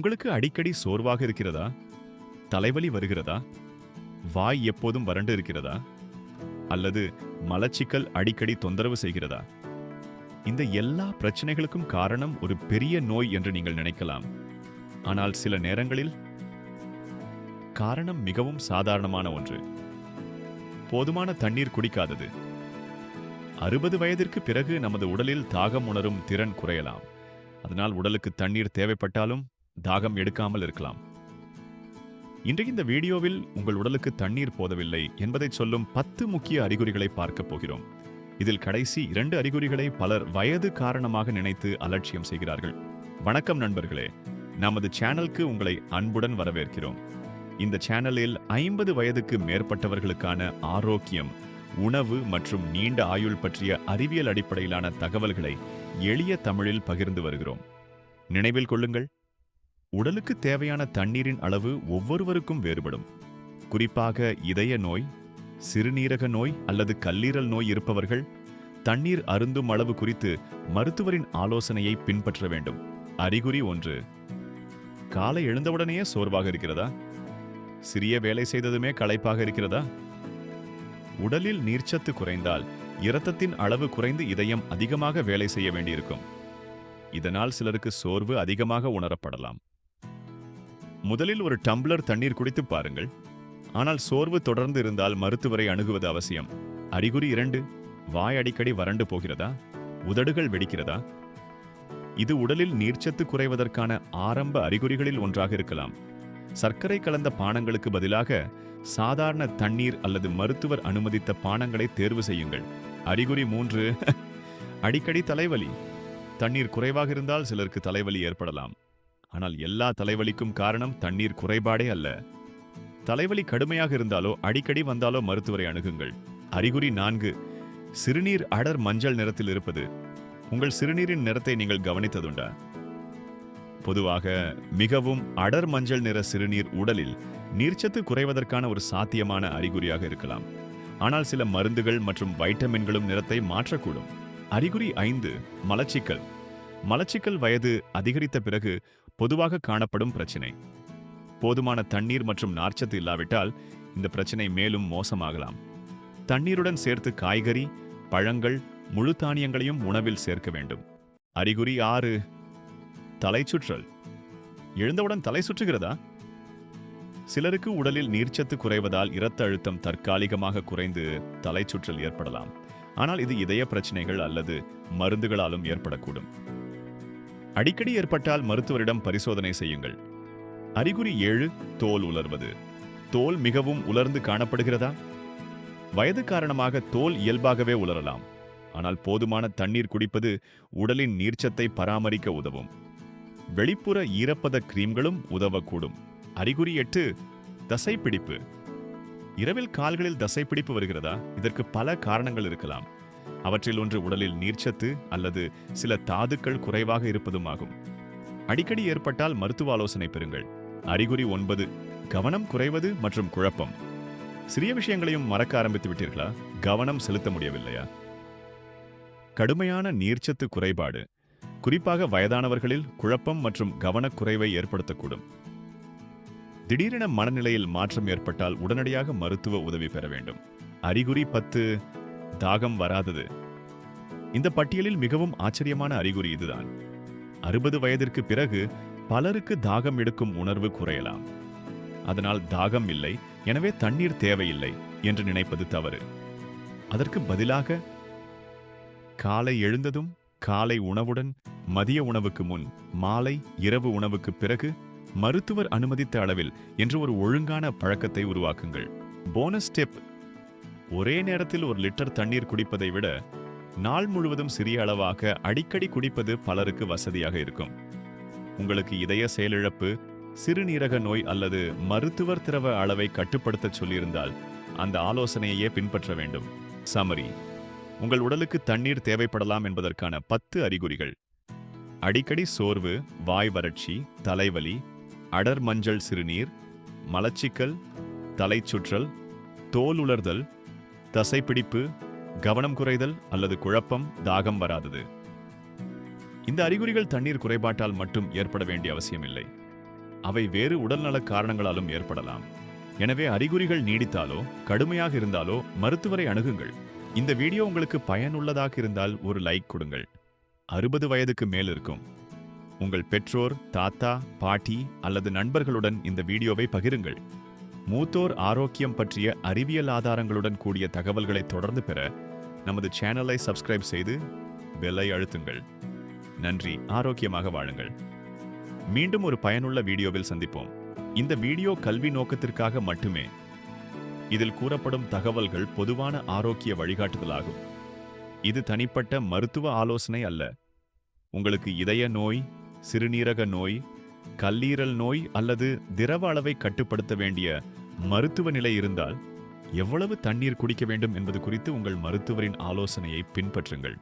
உங்களுக்கு அடிக்கடி சோர்வாக இருக்கிறதா? தலைவலி வருகிறதா? வாய் எப்போதும் வறண்டு இருக்கிறதா? அல்லது மலச்சிக்கல் அடிக்கடி தொந்தரவு செய்கிறதா? இந்த எல்லா பிரச்சனைகளுக்கும் காரணம் ஒரு பெரிய நோய் என்று நீங்கள் நினைக்கலாம். ஆனால் சில நேரங்களில் காரணம் மிகவும் சாதாரணமான ஒன்று. போதுமான தண்ணீர் குடிக்காதது. 60 வயதிற்கு பிறகு நமது உடலில் தாகம் உணரும் திறன் குறையலாம். அதனால் உடலுக்கு தண்ணீர் தேவைப்பட்டாலும் தாகம் எடுக்காமல் இருக்கலாம். இன்றைய இந்த வீடியோவில் உங்கள் உடலுக்கு தண்ணீர் போதவில்லை என்பதை சொல்லும் 10 முக்கிய அறிகுறிகளை பார்க்க போகிறோம். இதில் கடைசி 2 அறிகுறிகளை பலர் வயது காரணமாக நினைத்து அலட்சியம் செய்கிறார்கள். வணக்கம் நண்பர்களே, நமது சேனலுக்கு உங்களை அன்புடன் வரவேற்கிறோம். இந்த சேனலில் 50 வயதுக்கு மேற்பட்டவர்களுக்கான ஆரோக்கியம், உணவு மற்றும் நீண்ட ஆயுள் பற்றிய அறிவியல் அடிப்படையிலான தகவல்களை எளிய தமிழில் பகிர்ந்து வருகிறோம். நினைவில் கொள்ளுங்கள், உடலுக்கு தேவையான தண்ணீரின் அளவு ஒவ்வொருவருக்கும் வேறுபடும். குறிப்பாக இதய நோய், சிறுநீரக நோய் அல்லது கல்லீரல் நோய் இருப்பவர்கள் தண்ணீர் அருந்தும் அளவு குறித்து மருத்துவரின் ஆலோசனையை பின்பற்ற வேண்டும். அறிகுறி 1. காலை எழுந்தவுடனேயே சோர்வாக இருக்கிறதா? சிறிய வேலை செய்ததுமே களைப்பாக இருக்கிறதா? உடலில் நீர்ச்சத்து குறைந்தால் இரத்தத்தின் அளவு குறைந்து இதயம் அதிகமாக வேலை செய்ய வேண்டியிருக்கும். இதனால் சிலருக்கு சோர்வு அதிகமாக உணரப்படலாம். முதலில் ஒரு டம்ளர் தண்ணீர் குடித்து பாருங்கள். ஆனால் சோர்வு தொடர்ந்து இருந்தால் மருத்துவரை அணுகுவது அவசியம். அறிகுறி 2. வாய் அடிக்கடி வறண்டு போகிறதா? உதடுகள் வெடிக்கிறதா? இது உடலில் நீர்ச்சத்து குறைவதற்கான ஆரம்ப அறிகுறிகளில் ஒன்றாக இருக்கலாம். சர்க்கரை கலந்த பானங்களுக்கு பதிலாக சாதாரண தண்ணீர் அல்லது மருத்துவர் அனுமதித்த பானங்களை தேர்வு செய்யுங்கள். அறிகுறி 3. அடிக்கடி தலைவலி. தண்ணீர் குறைவாக இருந்தால் சிலருக்கு தலைவலி ஏற்படலாம். ஆனால் எல்லா தலைவலிக்கும் காரணம் தண்ணீர் குறைபாடே அல்ல. தலைவலி கடுமையாக இருந்தாலோ அடிக்கடி வந்தாலோ மருத்துவரை அணுகுங்கள். அறிகுறி 4. சிறுநீர் அடர் மஞ்சள் நிறத்தில் இருப்பது. உங்கள் சிறுநீரின் நிறத்தை நீங்கள் கவனித்ததுண்டா? பொதுவாக மிகவும் அடர் மஞ்சள் நிற சிறுநீர் உடலில் நீர்ச்சத்து குறைவதற்கான ஒரு சாத்தியமான அறிகுறியாக இருக்கலாம். ஆனால் சில மருந்துகள் மற்றும் வைட்டமின்களும் நிறத்தை மாற்றக்கூடும். அறிகுறி 5. மலச்சிக்கல். மலச்சிக்கல் வயது அதிகரித்த பிறகு பொதுவாக காணப்படும் பிரச்சினை. போதுமான தண்ணீர் மற்றும் நார்ச்சத்து இல்லாவிட்டால் இந்த பிரச்சனை மேலும் மோசமாகலாம். தண்ணீருடன் சேர்த்து காய்கறி, பழங்கள், முழு தானியங்களையும் உணவில் சேர்க்க வேண்டும். அறிகுறி 6. தலைச்சுற்றல். எழுந்தவுடன் தலை சுற்றுகிறதா? சிலருக்கு உடலில் நீர்ச்சத்து குறைவதால் இரத்த அழுத்தம் தற்காலிகமாக குறைந்து தலைச்சுற்றல் ஏற்படலாம். ஆனால் இது இதய பிரச்சனைகள் அல்லது மருந்துகளாலும் ஏற்படக்கூடும். அடிக்கடி ஏற்பட்டால் மருத்துவரிடம் பரிசோதனை செய்யுங்கள். அறிகுறி 7. தோல் உலர்வது. தோல் மிகவும் உலர்ந்து காணப்படுகிறதா? வயது காரணமாக தோல் இயல்பாகவே உலரலாம். ஆனால் போதுமான தண்ணீர் குடிப்பது உடலின் நீர்ச்சத்தை பராமரிக்க உதவும். வெளிப்புற ஈரப்பத கிரீம்களும் உதவக்கூடும். அறிகுறி 8. தசைப்பிடிப்பு. இரவில் கால்களில் தசைப்பிடிப்பு வருகிறதா? இதற்கு பல காரணங்கள் இருக்கலாம். அவற்றில் ஒன்று உடலில் நீர்ச்சத்து அல்லது சில தாதுக்கள் குறைவாக இருப்பதும் ஆகும். அடிக்கடி ஏற்பட்டால் மருத்துவ ஆலோசனை பெறுங்கள். அறிகுறி 9. கவனம் குறைவது மற்றும் குழப்பம். சிறிய விஷயங்களையும் மறக்க ஆரம்பித்து விட்டீர்களா? கவனம் செலுத்த முடியவில்லையா? கடுமையான நீர்ச்சத்து குறைபாடு குறிப்பாக வயதானவர்களில் குழப்பம் மற்றும் கவனக்குறைவை ஏற்படுத்தக்கூடும். திடீரென மனநிலையில் மாற்றம் ஏற்பட்டால் உடனடியாக மருத்துவ உதவி பெற வேண்டும். அறிகுறி 10. தாகம் வராதது. இந்த பட்டியலில் மிகவும் ஆச்சரியமான அறிகுறி இதுதான். 60 வயதிற்கு பிறகு பலருக்கு தாகம் எடுக்கும் உணர்வு குறையலாம். அதனால் தாகம் இல்லை, எனவே தண்ணீர் தேவையில்லை என்று நினைப்பது தவறு. அதற்கு பதிலாக காலை எழுந்ததும், காலை உணவுடன், மதிய உணவுக்கு முன், மாலை, இரவு உணவுக்கு பிறகு மருத்துவர் அனுமதித்த அளவில் என்று ஒரு ஒழுங்கான பழக்கத்தை உருவாக்குங்கள். போனஸ் டிப்: ஒரே நேரத்தில் 1 லிட்டர் தண்ணீர் குடிப்பதை விட நாள் முழுவதும் சிறிய அளவாக அடிக்கடி குடிப்பது பலருக்கு வசதியாக இருக்கும். உங்களுக்கு இதய செயலிழப்பு, சிறுநீரக நோய் அல்லது மருத்துவர் திரவ அளவை கட்டுப்படுத்த சொல்லியிருந்தால் அந்த ஆலோசனையே பின்பற்ற வேண்டும். சமரி: உங்கள் உடலுக்கு தண்ணீர் தேவைப்படலாம் என்பதற்கான 10 அறிகுறிகள். அடிக்கடி சோர்வு, வாய் வறட்சி, தலைவலி, அடர் மஞ்சள் சிறுநீர், மலச்சிக்கல், தலைச்சுற்றல், தோல் உலர்தல், தசைப்பிடிப்பு, கவனம் குறைதல் அல்லது குழப்பம், தாகம் வராதது. இந்த அறிகுறிகள் தண்ணீர் குறைபாட்டால் மட்டும் ஏற்பட வேண்டிய அவசியமில்லை. அவை வேறு உடல்நல காரணங்களாலும் ஏற்படலாம். எனவே அறிகுறிகள் நீடித்தாலோ கடுமையாக இருந்தாலோ மருத்துவரை அணுகுங்கள். இந்த வீடியோ உங்களுக்கு பயனுள்ளதாக இருந்தால் ஒரு லைக் கொடுங்கள். 60 வயதுக்கு மேல் இருக்கும் உங்கள் பெற்றோர், தாத்தா, பாட்டி அல்லது நண்பர்களுடன் இந்த வீடியோவை பகிருங்கள். மூத்தோர் ஆரோக்கியம் பற்றிய அறிவியல் ஆதாரங்களுடன் கூடிய தகவல்களை தொடர்ந்து பெற நமது சேனலை சப்ஸ்கிரைப் செய்து பெல்லை அழுத்துங்கள். நன்றி. ஆரோக்கியமாக வாழுங்கள். மீண்டும் ஒரு பயனுள்ள வீடியோவில் சந்திப்போம். இந்த வீடியோ கல்வி நோக்கத்திற்காக மட்டுமே. இதில் கூறப்படும் தகவல்கள் பொதுவான ஆரோக்கிய வழிகாட்டுதலாகும். இது தனிப்பட்ட மருத்துவ ஆலோசனை அல்ல. உங்களுக்கு இதய நோய், சிறுநீரக நோய், கல்லீரல் நோய் அல்லது திரவ அளவை கட்டுப்படுத்த வேண்டிய மருத்துவ நிலை இருந்தால் எவ்வளவு தண்ணீர் குடிக்க வேண்டும் என்பது குறித்து உங்கள் மருத்துவரின் ஆலோசனையை பின்பற்றுங்கள்.